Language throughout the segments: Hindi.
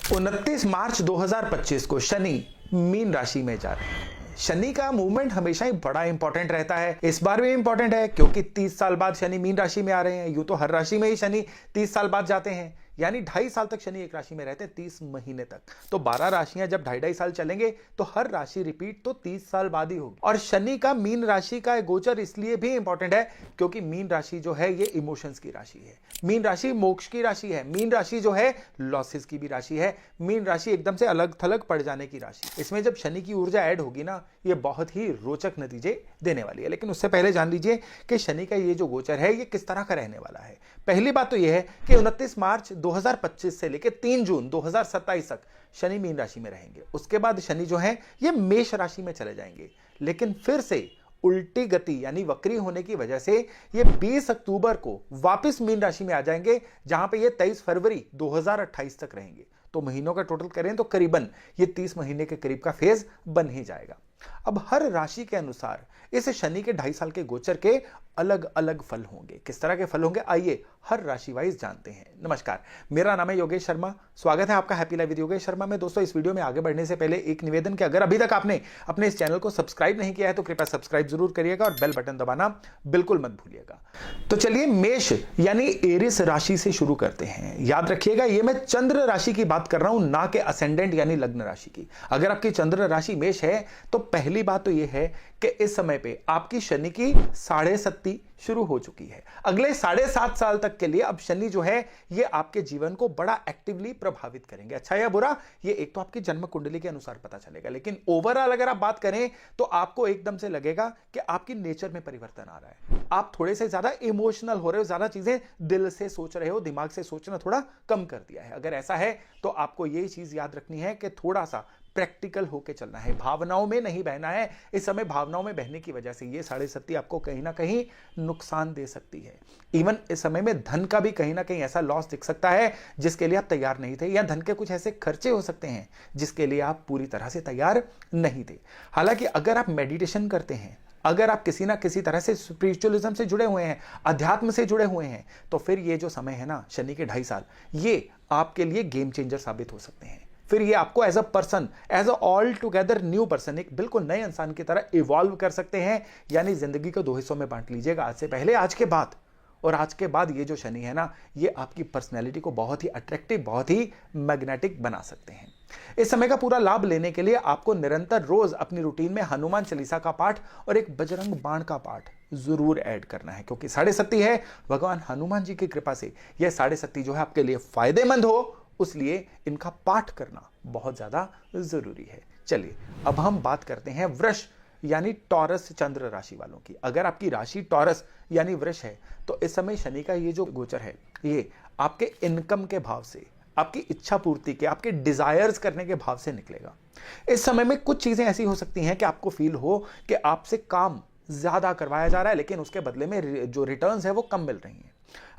29 मार्च 2025 को शनि मीन राशि में जा रहे हैं। शनि का मूवमेंट हमेशा ही बड़ा इंपॉर्टेंट रहता है, इस बार भी इंपॉर्टेंट है क्योंकि 30 साल बाद शनि मीन राशि में आ रहे हैं। यूं तो हर राशि में ही शनि 30 साल बाद जाते हैं, यानी 2.5 साल तक शनि एक राशि में रहते हैं, 30 महीने तक। तो 12 राशियां जब 2.5 साल चलेंगे तो हर राशि रिपीट तो 30 साल बाद ही होगी। और शनि का मीन राशि का गोचर इसलिए भी इंपॉर्टेंट है क्योंकि मीन राशि जो है ये इमोशंस की राशि है, मीन राशि मोक्ष की राशि है, मीन राशि जो है लॉसेस की भी राशि है, मीन राशि एकदम से अलग थलग पड़ जाने की राशि। इसमें जब शनि की ऊर्जा ऐड होगी ना, ये बहुत ही रोचक नतीजे देने वाली है। लेकिन उससे पहले जान लीजिए कि शनि का ये जो गोचर है ये किस तरह का रहने वाला है। पहली बात तो यह है कि 29 मार्च 2025 से लेकर 3 जून 2027 तक शनि मीन राशि में रहेंगे। उसके बाद शनि जो है ये मेष राशि में चले जाएंगे, लेकिन फिर से उल्टी गति यानी वक्री होने की वजह से ये 20 अक्टूबर को वापस मीन राशि में आ जाएंगे, जहां पे ये 23 फरवरी 2028 तक रहेंगे। तो महीनों का टोटल करें तो करीबन ये 30 महीने के करीब का फेज बन ही जाएगा। अब हर राशि के अनुसार इस शनि के 2.5 साल के गोचर के अलग अलग फल होंगे। किस तरह के फल होंगे आइए हर राशि वाइज जानते हैं। नमस्कार, मेरा नाम है योगेश शर्मा, स्वागत है आपका happy life with Yogesh Sharma में। दोस्तों, इस वीडियो में आगे बढ़ने से पहले एक निवेदन कि अगर अभी तक आपने अपने इस चैनल को सब्सक्राइब नहीं किया है तो कृपया सब्सक्राइब जरूर करिएगा और बेल बटन दबाना बिल्कुल मत भूलिएगा। तो चलिए मेष यानी एरिस राशि से शुरू करते हैं। याद रखिएगा ये मैं चंद्र राशि की बात कर रहा हूं, ना कि असेंडेंट यानी लग्न राशि की। अगर आपकी चंद्र राशि मेष है तो पहली बात तो यह है कि इस समय पे आपकी शनि की 7.5 शुरू हो चुकी है। अगले 7.5 साल तक के लिए अब शनि जो है ये आपके जीवन को बड़ा एक्टिवली प्रभावित करेंगे। अच्छा या बुरा ये एक तो आपकी जन्म कुंडली के अनुसार पता चलेगा, लेकिन ओवरऑल अगर आप बात करें तो आपको एकदम से लगेगा कि आपकी नेचर में परिवर्तन आ रहा है। आप थोड़े से ज्यादा इमोशनल हो रहे हो, ज्यादा चीजें दिल से सोच रहे हो, दिमाग से सोचना थोड़ा कम कर दिया है। अगर ऐसा है तो आपको यही चीज याद रखनी है कि थोड़ा सा प्रैक्टिकल होके चलना है, भावनाओं में नहीं बहना है। इस समय भावनाओं में बहने की वजह से ये 7.5 आपको कहीं ना कहीं नुकसान दे सकती है। इवन इस समय में धन का भी कहीं ना कहीं ऐसा लॉस दिख सकता है जिसके लिए आप तैयार नहीं थे, या धन के कुछ ऐसे खर्चे हो सकते हैं जिसके लिए आप पूरी तरह से तैयार नहीं थे। हालांकि अगर आप मेडिटेशन करते हैं, अगर आप किसी ना किसी तरह से स्पिरिचुअलिज्म से जुड़े हुए हैं, अध्यात्म से जुड़े हुए हैं, तो फिर ये जो समय है ना शनि के 2.5 साल, ये आपके लिए गेम चेंजर साबित हो सकते हैं। फिर ये आपको as a person, as a altogether new person, एक बिल्कुल नए इंसान की तरह इवॉल्व कर सकते हैं। यानी जिंदगी को 2 हिस्सों में बांट लीजिएगा, आज से पहले, आज के बाद। और आज के बाद ये जो शनि है ना ये आपकी पर्सनैलिटी को बहुत ही अट्रैक्टिव, बहुत ही मैग्नेटिक बना सकते हैं। इस समय का पूरा लाभ लेने के लिए आपको निरंतर रोज अपनी रूटीन में हनुमान चालीसा का पाठ और एक बजरंग बाण का पाठ जरूर ऐड करना है, क्योंकि 7.5 है, भगवान हनुमान जी की कृपा से यह 7.5 जो है आपके लिए फायदेमंद हो, उसलिए इनका पाठ करना बहुत ज्यादा जरूरी है। चलिए अब हम बात करते हैं वृष यानी टॉरस चंद्र राशि वालों की। अगर आपकी राशि टॉरस यानी वृष है तो इस समय शनि का ये जो गोचर है ये आपके इनकम के भाव से, आपकी इच्छा पूर्ति के, आपके डिजायर्स करने के भाव से निकलेगा। इस समय में कुछ चीजें ऐसी हो सकती हैं कि आपको फील हो कि आपसे काम ज्यादा करवाया जा रहा है, लेकिन उसके बदले में जो रिटर्न्स है वो कम मिल रही हैं।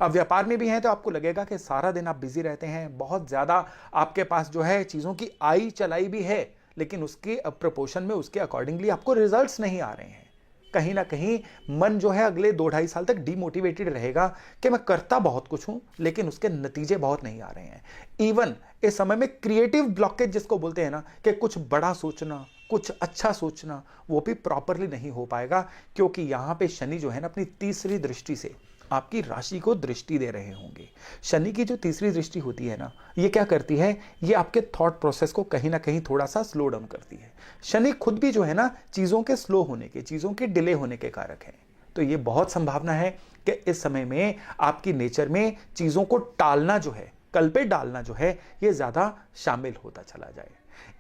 अब व्यापार में भी हैं तो आपको लगेगा कि सारा दिन आप बिजी रहते हैं, बहुत ज्यादा आपके पास जो है चीजों की आई चलाई भी है, लेकिन उसके प्रपोर्शन में, उसके अकॉर्डिंगली आपको रिजल्ट्स नहीं आ रहे हैं। कहीं ना कहीं मन जो है अगले 2-2.5 साल तक डिमोटिवेटेड रहेगा कि मैं करता बहुत कुछ हूं लेकिन उसके नतीजे बहुत नहीं आ रहे हैं। इवन इस समय में क्रिएटिव ब्लॉकेज जिसको बोलते हैं ना, कि कुछ बड़ा सोचना, कुछ अच्छा सोचना, वो भी प्रॉपरली नहीं हो पाएगा, क्योंकि यहां पे शनि जो है ना अपनी तीसरी दृष्टि से आपकी राशि को दृष्टि दे रहे होंगे। शनि की जो तीसरी दृष्टि होती है ना, ये क्या करती है, ये आपके थॉट प्रोसेस को कहीं ना कहीं थोड़ा सा स्लो डाउन करती है। शनि खुद भी जो है ना चीजों के स्लो होने के, चीजों के डिले होने के कारक है। तो ये बहुत संभावना है कि इस समय में आपकी नेचर में चीजों को टालना जो है, कल पे डालना जो है, ये ज्यादा शामिल होता चला जाए।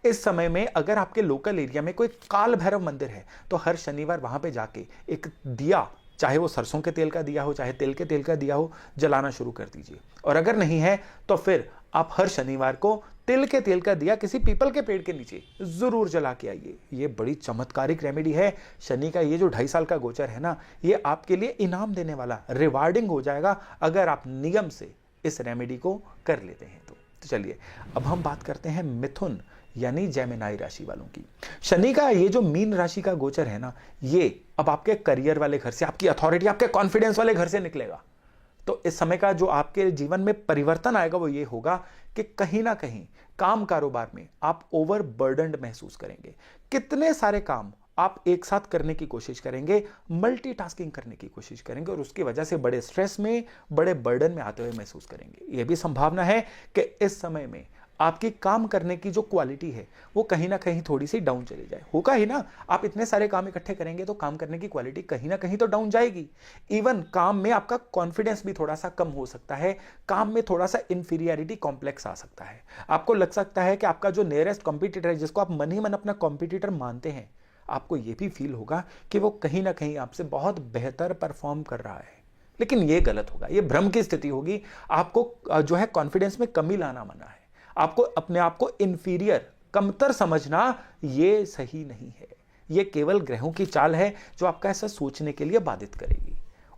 इस समय में अगर आपके लोकल एरिया में कोई काल भैरव मंदिर है तो हर शनिवार वहां पे जाके एक दिया, चाहे वो सरसों के तेल का दिया हो, चाहे तिल के तेल का दिया हो, जलाना शुरू कर दीजिए। और अगर नहीं है तो फिर आप हर शनिवार को तिल के तेल का दिया किसी पीपल के पेड़ के नीचे जरूर जला के आइए। ये बड़ी चमत्कारिक रेमेडी है। शनि का ये जो 2.5 साल का गोचर है ना, ये आपके लिए इनाम देने वाला, रिवार्डिंग हो जाएगा अगर आप नियम से इस रेमेडी को कर लेते हैं तो चलिए अब हम बात करते हैं मिथुन यानी जेमिनाई राशि वालों की। शनि का ये जो मीन राशि का गोचर है ना, ये अब आपके करियर वाले घर से, आपकी अथॉरिटी, आपके कॉन्फिडेंस वाले घर से निकलेगा। तो इस समय का जो आपके जीवन में परिवर्तन आएगा वो ये होगा कि कहीं ना कहीं काम कारोबार में आप ओवरबर्डन्ड महसूस करेंगे। कितने सारे काम आप एक साथ करने की कोशिश करेंगे, मल्टीटास्किंग करने की कोशिश करेंगे और उसकी वजह से बड़े स्ट्रेस में, बड़े बर्डन में आते हुए महसूस करेंगे। यह भी संभावना है कि इस समय में आपकी काम करने की जो क्वालिटी है वो कहीं ना कहीं थोड़ी सी डाउन चली जाए। होगा ही ना, आप इतने सारे काम इकट्ठे करेंगे तो काम करने की क्वालिटी कहीं ना कहीं तो डाउन जाएगी। इवन काम में आपका कॉन्फिडेंस भी थोड़ा सा कम हो सकता है, काम में थोड़ा सा इंफीरियरिटी कॉम्प्लेक्स आ सकता है। आपको लग सकता है कि आपका जो नियरेस्ट कॉम्पिटिटर है, जिसको आप मन ही मन अपना कॉम्पिटिटर मानते हैं, आपको यह भी फील होगा कि वो कहीं ना कहीं आपसे बहुत बेहतर परफॉर्म कर रहा है। लेकिन यह गलत होगा, यह भ्रम की स्थिति होगी। आपको जो है कॉन्फिडेंस में कमी लाना मना है। आपको अपने आप को इंफीरियर, कमतर समझना यह सही नहीं है। यह केवल ग्रहों की चाल है जो आपका ऐसा सोचने के लिए बाधित करेगी।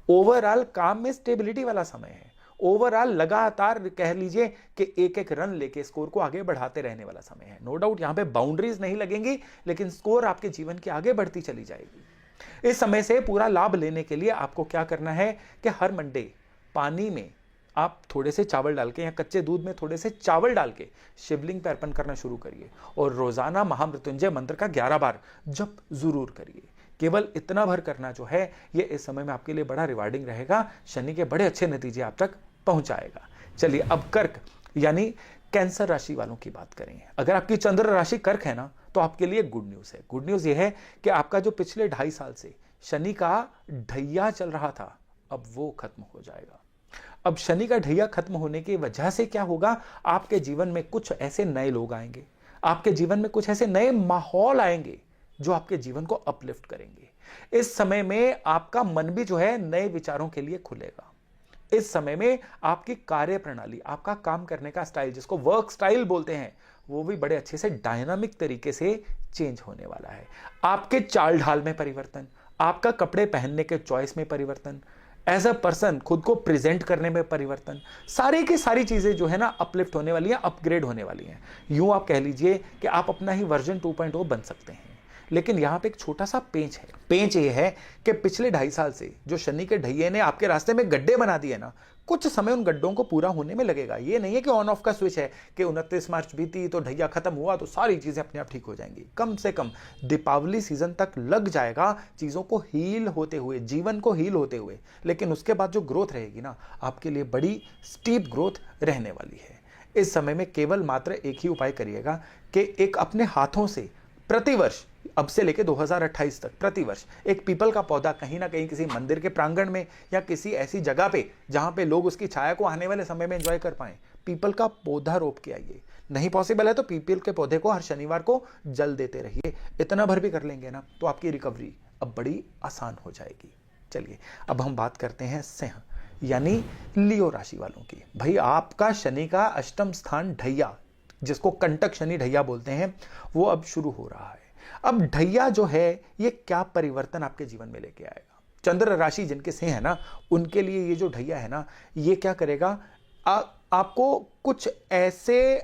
ओवरऑल काम में स्टेबिलिटी वाला समय है। ओवरऑल लगातार कह लीजिए कि एक एक रन लेके स्कोर को आगे बढ़ाते रहने वाला समय है। नो डाउट यहां पे बाउंड्रीज नहीं लगेंगी, लेकिन स्कोर आपके जीवन की आगे बढ़ती चली जाएगी। इस समय से पूरा लाभ लेने के लिए आपको क्या करना है कि हर मंडे पानी में आप थोड़े से चावल डाल के या कच्चे दूध में थोड़े से चावल डाल के शिवलिंग पर अर्पण करना शुरू करिए और रोजाना महामृत्युंजय मंत्र का 11 बार जप जरूर करिए। केवल इतना भर करना जो है ये इस समय में आपके लिए बड़ा रिवार्डिंग रहेगा। शनि के बड़े अच्छे नतीजे आप तक पहुंचाएगा। चलिए अब कर्क यानी कैंसर राशि वालों की बात करें। अगर आपकी चंद्र राशि कर्क है ना, तो आपके लिए गुड न्यूज है। गुड न्यूज ये है कि आपका जो पिछले 2.5 साल से शनि का ढैया चल रहा था, अब वो खत्म हो जाएगा। अब शनि का ढैया खत्म होने की वजह से क्या होगा, आपके जीवन में कुछ ऐसे नए लोग आएंगे, आपके जीवन में कुछ ऐसे नए माहौल आएंगे जो आपके जीवन को अपलिफ्ट करेंगे। इस समय में आपका मन भी जो है नए विचारों के लिए खुलेगा। इस समय में आपकी कार्य प्रणाली, आपका काम करने का स्टाइल, जिसको वर्क स्टाइल बोलते हैं, वो भी बड़े अच्छे से डायनामिक तरीके से चेंज होने वाला है। आपके चाल ढाल में परिवर्तन, आपका कपड़े पहनने के चॉइस में परिवर्तन, एज अ पर्सन खुद को प्रेजेंट करने में परिवर्तन, सारी की सारी चीजें जो है ना अपलिफ्ट होने वाली हैं, अपग्रेड होने वाली हैं। यूं आप कह लीजिए कि आप अपना ही वर्जन 2.0 बन सकते हैं। लेकिन यहां पे एक छोटा सा पेंच है। पेंच ये है कि पिछले 2.5 साल से जो शनि के ढैये ने आपके रास्ते में गड्ढे बना दिए ना, कुछ समय उन गड्ढों को पूरा होने में लगेगा। ये नहीं है कि ऑन ऑफ का स्विच है कि 29 मार्च बीती तो ढैया खत्म हुआ तो सारी चीजें अपने आप ठीक हो जाएंगी। कम से कम दीपावली सीजन तक लग जाएगा चीजों को हील होते हुए, जीवन को हील होते हुए। लेकिन उसके बाद जो ग्रोथ रहेगी ना, आपके लिए बड़ी स्टीप ग्रोथ रहने वाली है। इस समय में केवल मात्र एक ही उपाय करिएगा कि एक अपने हाथों से प्रतिवर्ष, अब से लेकर 2028 तक प्रतिवर्ष एक पीपल का पौधा कहीं ना कहीं किसी मंदिर के प्रांगण में या किसी ऐसी जगह पे जहां पे लोग उसकी छाया को आने वाले समय में एंजॉय कर पाए, पीपल का पौधा रोप के आइए। नहीं पॉसिबल है तो पीपल के पौधे को हर शनिवार को जल देते रहिए। इतना भर भी कर लेंगे ना तो आपकी रिकवरी अब बड़ी आसान हो जाएगी। चलिए अब हम बात करते हैं सिंह यानी लियो राशि वालों की। भाई आपका शनि का अष्टम स्थान ढैया, जिसको कंटक शनि ढैया बोलते हैं, वो अब शुरू हो रहा है। अब ढैया जो है ये क्या परिवर्तन आपके जीवन में लेके आएगा। चंद्र राशि जिनके सिंह है ना, उनके लिए ये जो ढैया है ना, ये क्या करेगा, आपको कुछ ऐसे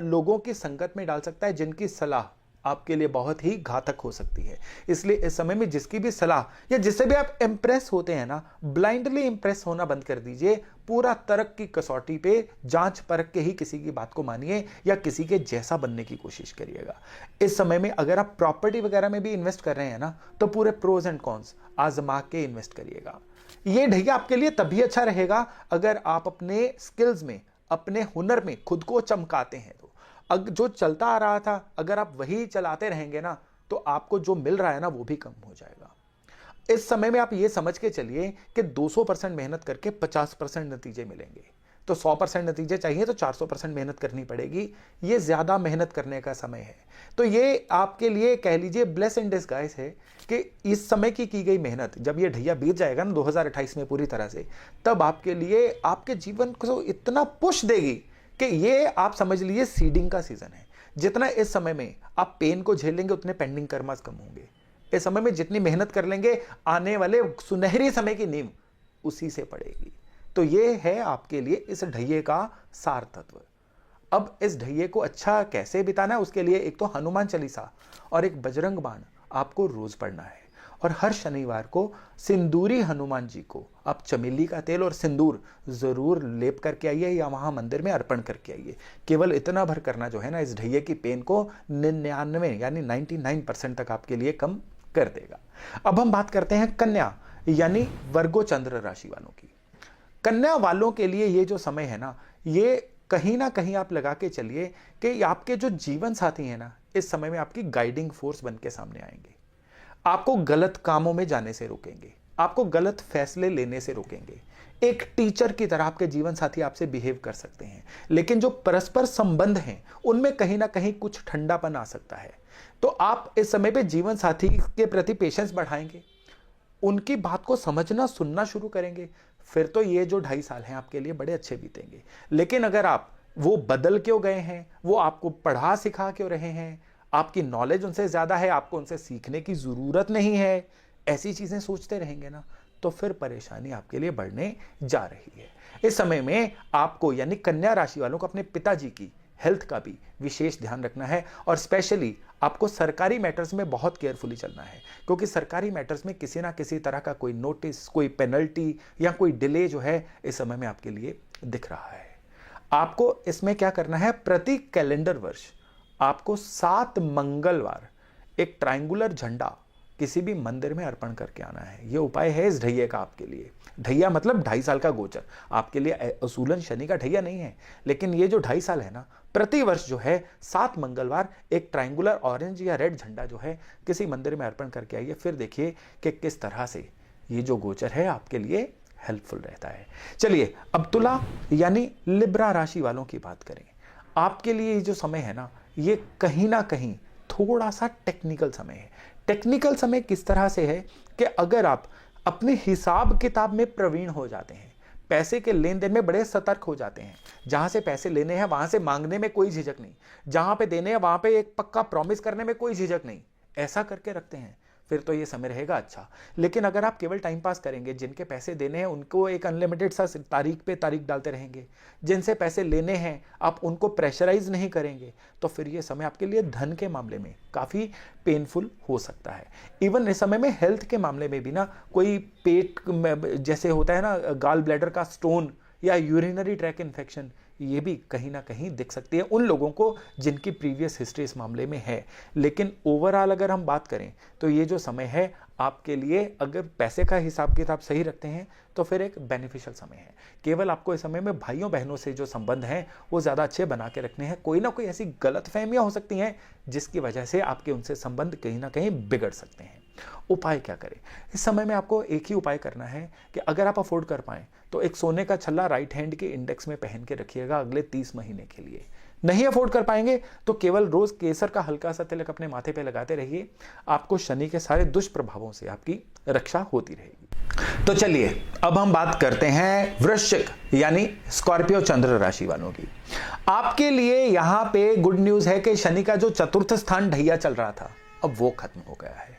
लोगों की संगत में डाल सकता है जिनकी सलाह आपके लिए बहुत ही घातक हो सकती है। इसलिए इस समय में जिसकी भी सलाह या जिससे भी आप इंप्रेस होते हैं ना, ब्लाइंडली इंप्रेस होना बंद कर दीजिए। पूरा तर्क की कसौटी पे जांच परख के ही किसी की बात को मानिए या किसी के जैसा बनने की कोशिश करिएगा। इस समय में अगर आप प्रॉपर्टी वगैरह में भी इन्वेस्ट कर रहे हैं ना, तो पूरे प्रोज एंड कॉन्स आजमा के इन्वेस्ट करिएगा। ये ढैया आपके लिए तभी अच्छा रहेगा अगर आप अपने स्किल्स में, अपने हुनर में खुद को चमकाते हैं। तो जो चलता आ रहा था अगर आप वही चलाते रहेंगे ना, तो आपको जो मिल रहा है ना वो भी कम हो जाएगा। इस समय में आप ये समझ के चलिए कि 200% मेहनत करके 50% नतीजे मिलेंगे। तो 100% नतीजे चाहिए तो 400% मेहनत करनी पड़ेगी। ये ज्यादा मेहनत करने का समय है। तो ये आपके लिए कह लीजिए ब्लेस इन डिस्गाइज है कि इस समय की गई मेहनत जब ये ढैया बीत जाएगा ना 2028 में पूरी तरह से, तब आपके लिए आपके जीवन को इतना पुश देगी कि ये आप समझ लीजिए सीडिंग का सीजन है। जितना इस समय में आप पेन को झेलेंगे उतने पेंडिंग कर्मास कम होंगे। इस समय में जितनी मेहनत कर लेंगे, आने वाले सुनहरी समय की नींव उसी से पड़ेगी। तो ये है आपके लिए इस ढैये का सार तत्व। अब इस ढैये को अच्छा कैसे बिताना है, उसके लिए एक तो हनुमान चालीसा और एक बजरंग बाण आपको रोज पढ़ना है। और हर शनिवार को सिंदूरी हनुमान जी को आप चमेली का तेल और सिंदूर जरूर लेप करके आइए या वहां मंदिर में अर्पण करके आइए। केवल इतना भर करना जो है ना, इस ढैये की पेन को 99 यानी 99% तक आपके लिए कम कर देगा। अब हम बात करते हैं कन्या यानी वर्गो चंद्र राशि वालों की। कन्या वालों के लिए ये जो समय है ना, ये कहीं ना कहीं आप लगा के चलिए कि आपके जो जीवन साथी हैं ना, इस समय में आपकी गाइडिंग फोर्स बन के सामने आएंगे। आपको गलत कामों में जाने से रोकेंगे, आपको गलत फैसले लेने से रोकेंगे। एक टीचर की तरह आपके जीवन साथी आपसे बिहेव कर सकते हैं, लेकिन जो परस्पर संबंध हैं उनमें कहीं ना कहीं कुछ ठंडापन आ सकता है। तो आप इस समय पे जीवन साथी के प्रति पेशेंस बढ़ाएंगे, उनकी बात को समझना सुनना शुरू करेंगे, फिर तो ये जो 2.5 साल हैं आपके लिए बड़े अच्छे बीतेंगे। लेकिन अगर आप वो बदल क्यों गए हैं, वो आपको पढ़ा सिखा क्यों रहे हैं, आपकी नॉलेज उनसे ज्यादा है, आपको उनसे सीखने की जरूरत नहीं है, ऐसी चीजें सोचते रहेंगे ना, तो फिर परेशानी आपके लिए बढ़ने जा रही है। इस समय में आपको यानी कन्या राशि वालों को अपने पिताजी की हेल्थ का भी विशेष ध्यान रखना है और स्पेशली आपको सरकारी मैटर्स में बहुत केयरफुली चलना है, क्योंकि सरकारी मैटर्स में किसी ना किसी तरह का कोई नोटिस, कोई पेनल्टी या कोई डिले जो है इस समय में आपके लिए दिख रहा है। आपको इसमें क्या करना है, प्रति कैलेंडर वर्ष आपको 7 मंगलवार एक ट्रायंगुलर झंडा किसी भी मंदिर में अर्पण करके आना है। यह उपाय है इस ढैये का आपके लिए। ढैया मतलब 2.5 साल का गोचर, आपके लिए असूलन शनि का ढैया नहीं है, लेकिन ये जो 2.5 साल है ना, प्रति वर्ष जो है 7 मंगलवार एक ट्रायंगुलर ऑरेंज या रेड झंडा जो है किसी मंदिर में अर्पण करके आइए। फिर देखिए कि किस तरह से ये जो गोचर है आपके लिए हेल्पफुल रहता है। चलिए अब तुला यानी लिब्रा राशि वालों की बात करें। आपके लिए ये जो समय है ना, ये कहीं ना कहीं थोड़ा सा टेक्निकल समय है। टेक्निकल समय किस तरह से है कि अगर आप अपने हिसाब किताब में प्रवीण हो जाते हैं, पैसे के लेन देन में बड़े सतर्क हो जाते हैं, जहां से पैसे लेने हैं वहां से मांगने में कोई झिझक नहीं, जहां पे देने हैं वहां पे एक पक्का प्रॉमिस करने में कोई झिझक नहीं, ऐसा करके रखते हैं, फिर तो ये समय रहेगा अच्छा। लेकिन अगर आप केवल टाइम पास करेंगे, जिनके पैसे देने हैं उनको एक अनलिमिटेड सा तारीख पे तारीख डालते रहेंगे, जिनसे पैसे लेने हैं आप उनको प्रेशराइज नहीं करेंगे, तो फिर ये समय आपके लिए धन के मामले में काफ़ी पेनफुल हो सकता है। इवन इस समय में हेल्थ के मामले में भी ना, कोई पेट में जैसे होता है ना, गाल ब्लैडर का स्टोन या यूरिनरी ट्रैक इन्फेक्शन, ये भी कहीं ना कहीं दिख सकती है उन लोगों को जिनकी प्रीवियस हिस्ट्री इस मामले में है। लेकिन ओवरऑल अगर हम बात करें तो ये जो समय है आपके लिए, अगर पैसे का हिसाब किताब सही रखते हैं तो फिर एक बेनिफिशियल समय है। केवल आपको इस समय में भाइयों बहनों से जो संबंध हैं वो ज़्यादा अच्छे बना के रखने हैं। कोई ना कोई ऐसी गलतफहमियां हो सकती हैं जिसकी वजह से आपके उनसे संबंध कहीं ना कहीं बिगड़ सकते हैं। उपाय क्या करें, इस समय में आपको एक ही उपाय करना है कि अगर आप अफोर्ड कर पाएं तो एक सोने का छल्ला राइट हैंड के इंडेक्स में पहन के रखिएगा अगले 30 महीने के लिए। नहीं अफोर्ड कर पाएंगे तो केवल रोज केसर का हल्का सा तिलक अपने माथे पे लगाते रहिए, आपको शनि के सारे दुष्प्रभावों से आपकी रक्षा होती रहेगी। तो चलिए अब हम बात करते हैं वृश्चिक यानी स्कॉर्पियो चंद्र राशि वालों की। आपके लिए यहां पे गुड न्यूज है कि शनि का जो चतुर्थ स्थान ढैया चल रहा था अब वो खत्म हो गया है।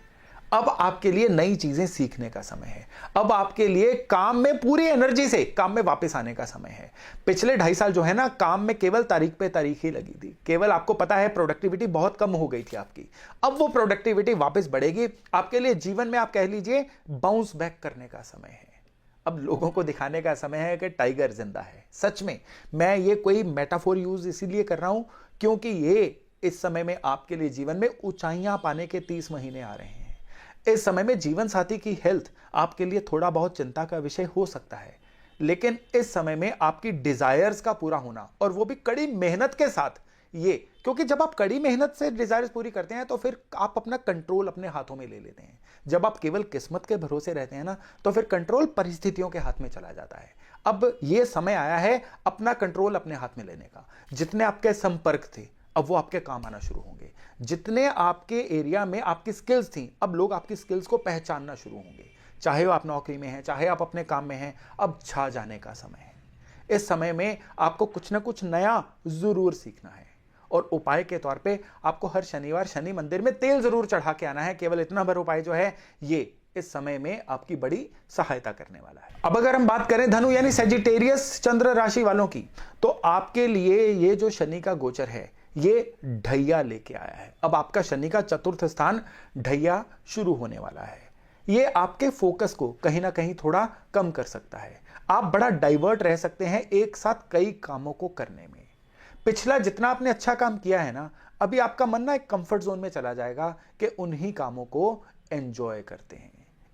अब आपके लिए नई चीजें सीखने का समय है। अब आपके लिए काम में पूरी एनर्जी से काम में वापस आने का समय है। पिछले 2.5 साल जो है ना, काम में केवल तारीख पे तारीख ही लगी थी, केवल आपको पता है प्रोडक्टिविटी बहुत कम हो गई थी आपकी। अब वो प्रोडक्टिविटी वापस बढ़ेगी आपके लिए। जीवन में आप कह लीजिए बाउंस बैक करने का समय है। अब लोगों को दिखाने का समय है कि टाइगर जिंदा है। सच में मैं ये कोई मेटाफोर यूज इसीलिए कर रहा हूं क्योंकि ये इस समय में आपके लिए जीवन में ऊंचाइयां पाने के 30 महीने आ रहे हैं। इस समय में जीवन साथी की हेल्थ आपके लिए थोड़ा बहुत चिंता का विषय हो सकता है, लेकिन इस समय में आपकी डिजायर्स का पूरा होना और वो भी कड़ी मेहनत के साथ, ये क्योंकि जब आप कड़ी मेहनत से डिजायर्स पूरी करते हैं तो फिर आप अपना कंट्रोल अपने हाथों में ले लेते हैं। जब आप केवल किस्मत के भरोसे रहते हैं ना, तो फिर कंट्रोल परिस्थितियों के हाथ में चला जाता है। अब ये समय आया है अपना कंट्रोल अपने हाथ में लेने का। जितने आपके संपर्क थे अब वो आपके काम आना शुरू होंगे। जितने आपके एरिया में आपकी स्किल्स थी अब लोग आपकी स्किल्स को पहचानना शुरू होंगे। चाहे वो आप नौकरी में हैं, चाहे आप अपने काम में हैं, अब छा जाने का समय है। इस समय में आपको कुछ ना कुछ नया जरूर सीखना है और उपाय के तौर पे आपको हर शनिवार शनि मंदिर में तेल जरूर चढ़ा के आना है। केवल इतना भर उपाय जो है ये इस समय में आपकी बड़ी सहायता करने वाला है। अब अगर हम बात करें धनु यानी सेजिटेरियस चंद्र राशि वालों की, तो आपके लिए ये जो शनि का गोचर है ये ढैया लेके आया है। अब आपका शनि का चतुर्थ स्थान ढैया शुरू होने वाला है। ये आपके फोकस को कहीं ना कहीं थोड़ा कम कर सकता है। आप बड़ा डाइवर्ट रह सकते हैं एक साथ कई कामों को करने में। पिछला जितना आपने अच्छा काम किया है ना, अभी आपका मन ना एक कंफर्ट जोन में चला जाएगा कि उन्हीं कामों को एंजॉय करते हैं।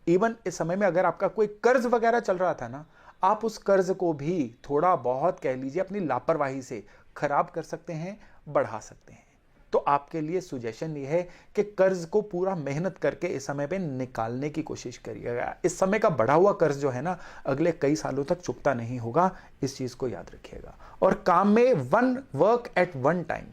इवन इस समय में अगर आपका कोई कर्ज वगैरह चल रहा था ना, आप उस कर्ज को भी थोड़ा बहुत कह लीजिए अपनी लापरवाही से खराब कर सकते हैं, बढ़ा सकते हैं। तो आपके लिए सुजेशन ये है कि कर्ज को पूरा मेहनत करके इस समय पे निकालने की कोशिश करिएगा। इस समय का बढ़ा हुआ कर्ज जो है ना, अगले कई सालों तक चुकता नहीं होगा, इस चीज को याद रखिएगा। और काम में one work at one time,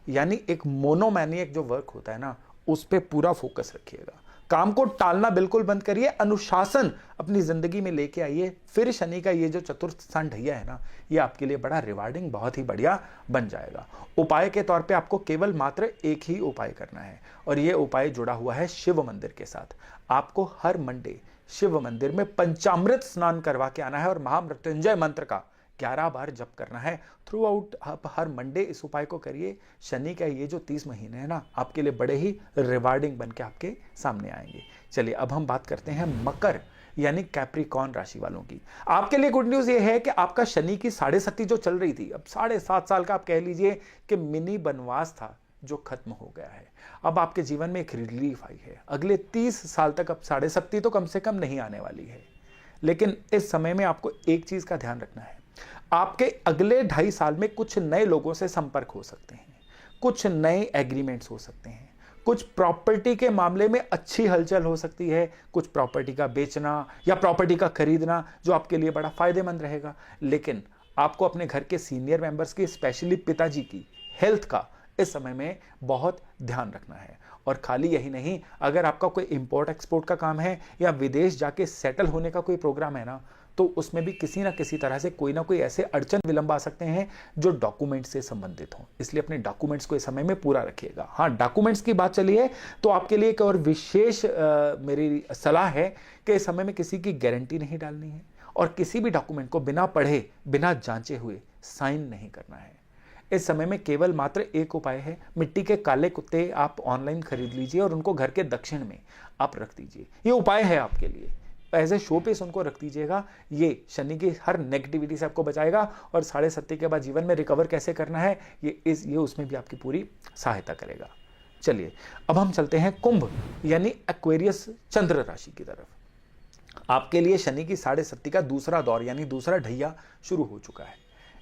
यानी एक मोनोमैनियक जो वर्क होता है ना, उस पर पूरा फोकस रखिएगा। काम को टालना बिल्कुल बंद करिए, अनुशासन अपनी जिंदगी में लेके आइए। फिर शनि का ये जो चतुर्थ स्थान ढैया है ना, ये आपके लिए बड़ा रिवार्डिंग, बहुत ही बढ़िया बन जाएगा। उपाय के तौर पे आपको केवल मात्र एक ही उपाय करना है, और ये उपाय जुड़ा हुआ है शिव मंदिर के साथ। आपको हर मंडे शिव मंदिर में पंचामृत स्नान करवा के आना है और महामृत्युंजय मंत्र का 11 बार जप करना है। थ्रू आउट आप हर मंडे इस उपाय को करिए। शनि का ये जो 30 महीने है ना, आपके लिए बड़े ही रिवार्डिंग बन के आपके सामने आएंगे। चलिए अब हम बात करते हैं मकर यानी कैप्रिकॉर्न राशि वालों की। आपके लिए गुड न्यूज ये है कि आपका शनि की 7.5 जो चल रही थी, अब 7.5 साल का आप कह लीजिए कि मिनी वनवास था, जो खत्म हो गया है। अब आपके जीवन में एक रिलीफ आई है। अगले 30 साल तक अब 7.5 तो कम से कम नहीं आने वाली है। लेकिन इस समय में आपको एक चीज का ध्यान रखना है, आपके अगले 2.5 साल में कुछ नए लोगों से संपर्क हो सकते हैं, कुछ नए एग्रीमेंट्स हो सकते हैं, कुछ प्रॉपर्टी के मामले में अच्छी हलचल हो सकती है, कुछ प्रॉपर्टी का बेचना या प्रॉपर्टी का खरीदना जो आपके लिए बड़ा फायदेमंद रहेगा। लेकिन आपको अपने घर के सीनियर मेंबर्स की, स्पेशली पिताजी की हेल्थ का इस समय में बहुत ध्यान रखना है। और खाली यही नहीं, अगर आपका कोई इंपोर्ट एक्सपोर्ट का काम है या विदेश जाके सेटल होने का कोई प्रोग्राम है ना, तो उसमें भी किसी ना किसी तरह से कोई ना कोई ऐसे अड़चन विलंब आ सकते हैं जो डॉक्यूमेंट से संबंधित हों। इसलिए अपने डॉक्यूमेंट्स को इस समय में पूरा रखिएगा। हाँ, डॉक्यूमेंट्स की बात चली है तो आपके लिए एक और विशेष मेरी सलाह है कि इस समय में किसी की गारंटी नहीं डालनी है और किसी भी डॉक्यूमेंट को बिना पढ़े, बिना जांचे हुए साइन नहीं करना है। इस समय में केवल मात्र एक उपाय है, मिट्टी के काले कुत्ते आप ऑनलाइन खरीद लीजिए और उनको घर के दक्षिण में आप रख दीजिए। ये उपाय है आपके लिए, एज ए शो पीस उनको रख दीजिएगा। ये शनि की हर नेगेटिविटी से आपको बचाएगा और 7.5 के बाद जीवन में रिकवर कैसे करना है ये उसमें भी आपकी पूरी सहायता करेगा। चलिए अब हम चलते हैं कुंभ यानी एक्वेरियस चंद्र राशि की तरफ। आपके लिए शनि की 7.5 का दूसरा दौर यानी दूसरा ढैया शुरू हो चुका है।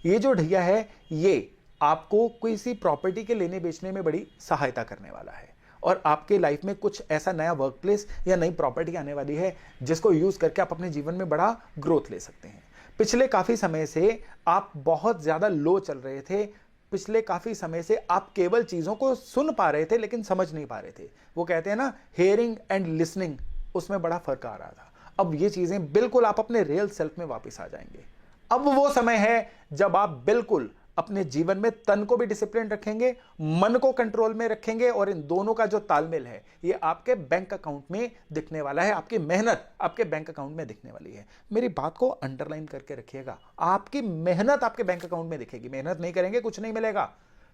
ये जो ढैया है ये आपको किसी प्रॉपर्टी के लेने बेचने में बड़ी सहायता करने वाला है और आपके लाइफ में कुछ ऐसा नया वर्क प्लेस या नई प्रॉपर्टी आने वाली है जिसको यूज करके आप अपने जीवन में बड़ा ग्रोथ ले सकते हैं। पिछले काफी समय से आप बहुत ज्यादा लो चल रहे थे, पिछले काफी समय से आप केवल चीजों को सुन पा रहे थे लेकिन समझ नहीं पा रहे थे। वो कहते हैं ना, हियरिंग एंड लिसनिंग, उसमें बड़ा फर्क आ रहा था। अब ये चीजें बिल्कुल आप अपने रियल सेल्फ में वापस आ जाएंगे। अब वो समय है जब आप बिल्कुल अपने जीवन में तन को भी डिसिप्लिन रखेंगे, मन को कंट्रोल में रखेंगे और इन दोनों का जो तालमेल है ये आपके बैंक अकाउंट में दिखने वाला है। आपकी मेहनत आपके बैंक अकाउंट में दिखने वाली है। मेरी बात को अंडरलाइन करके रखिएगा, आपकी मेहनत आपके बैंक अकाउंट में दिखेगी। मेहनत नहीं करेंगे कुछ नहीं मिलेगा।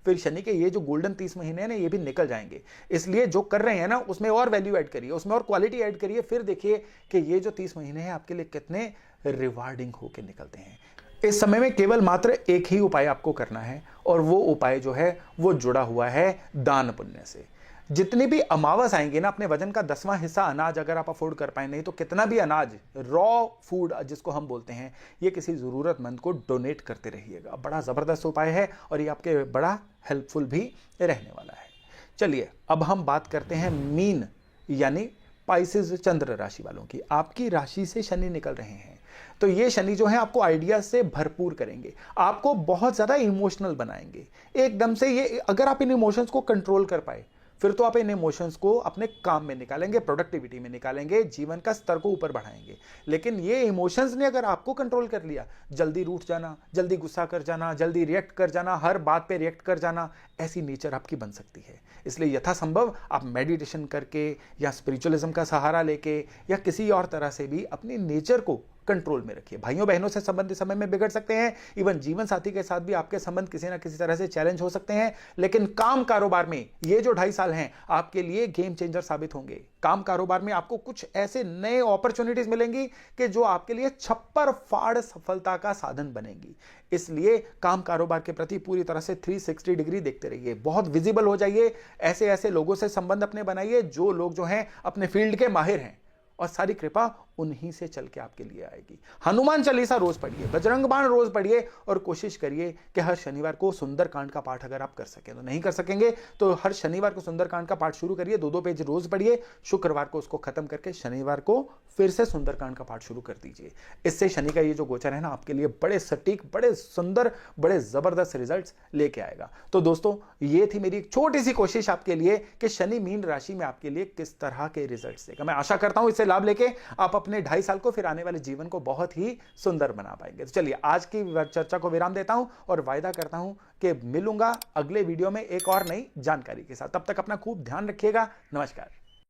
फिर शनि के ये जो गोल्डन 30 महीने हैं ना, ये भी निकल जाएंगे। इसलिए जो कर रहे हैं ना उसमें और वैल्यू ऐड करिए, उसमें और क्वालिटी ऐड करिए। फिर देखिए कि ये जो 30 महीने हैं आपके लिए कितने रिवार्डिंग होके निकलते हैं। इस समय में केवल मात्र एक ही उपाय आपको करना है और वो उपाय जो है वो जुड़ा हुआ है दान पुण्य से। जितनी भी अमावस आएंगे ना, अपने वजन का 10वां हिस्सा अनाज अगर आप अफोर्ड कर पाए, नहीं तो कितना भी अनाज, रॉ फूड जिसको हम बोलते हैं, ये किसी जरूरतमंद को डोनेट करते रहिएगा। बड़ा जबरदस्त उपाय है और ये आपके बड़ा हेल्पफुल भी रहने वाला है। चलिए अब हम बात करते हैं मीन यानी पाइसेस चंद्र राशि वालों की। आपकी राशि से शनि निकल रहे हैं तो ये शनि जो है आपको आइडिया से भरपूर करेंगे, आपको बहुत ज्यादा इमोशनल बनाएंगे एकदम से। ये अगर आप इन इमोशंस को कंट्रोल कर पाए फिर तो आप इन इमोशंस को अपने काम में निकालेंगे, प्रोडक्टिविटी में निकालेंगे, जीवन का स्तर को ऊपर बढ़ाएंगे। लेकिन ये इमोशंस ने अगर आपको कंट्रोल कर लिया, जल्दी रूठ जाना, जल्दी गुस्सा कर जाना, जल्दी रिएक्ट कर जाना, हर बात पे रिएक्ट कर जाना, ऐसी नेचर आपकी बन सकती है। इसलिए यथासंभव आप मेडिटेशन करके या स्पिरिचुअलिज्म का सहारा लेके या किसी और तरह से भी अपनी नेचर को कंट्रोल में रखिए। भाइयों बहनों से संबंध इस समय में बिगड़ सकते हैं, इवन जीवन साथी के साथ भी आपके संबंध किसी ना किसी तरह से चैलेंज हो सकते हैं। लेकिन काम कारोबार में ये जो 2.5 साल हैं आपके लिए गेम चेंजर साबित होंगे। काम कारोबार में आपको कुछ ऐसे नए अपॉर्चुनिटीज मिलेंगी कि जो आपके लिए छप्पर फाड़ सफलता का साधन बनेगी। इसलिए काम कारोबार के प्रति पूरी तरह से 360 डिग्री देखते रहिए, बहुत विजिबल हो जाइए, ऐसे ऐसे लोगों से संबंध अपने बनाइए जो लोग जो हैं अपने फील्ड के माहिर हैं, और सारी कृपा उन्हीं से चल के आपके लिए आएगी। हनुमान चालीसा रोज पढ़िए, बजरंग बाण रोज पढ़िए, और कोशिश करिए कि हर शनिवार को सुंदरकांड का पाठ अगर आप कर सकें तो, नहीं कर सकेंगे तो हर शनिवार को सुंदरकांड का पाठ शुरू करिए, 2-2 पेज रोज पढ़िए, शुक्रवार को उसको खत्म करके शनिवार को फिर से सुंदरकांड का पाठ शुरू कर दीजिए। इससे शनि का ये जो गोचर है ना आपके लिए बड़े सटीक, बड़े सुंदर, बड़े जबरदस्त रिजल्ट्स लेके आएगा। तो दोस्तों ये थी मेरी एक छोटी सी कोशिश आपके लिए कि शनि मीन राशि में आपके लिए किस तरह के रिजल्ट्स देगा। मैं आशा करता हूं इससे लाभ लेके आप अपने 2.5 साल को, फिर आने वाले जीवन को बहुत ही सुंदर बना पाएंगे। तो चलिए आज की चर्चा को विराम देता हूं और वायदा करता हूं कि मिलूंगा अगले वीडियो में एक और नई जानकारी के साथ। तब तक अपना खूब ध्यान रखिएगा। नमस्कार।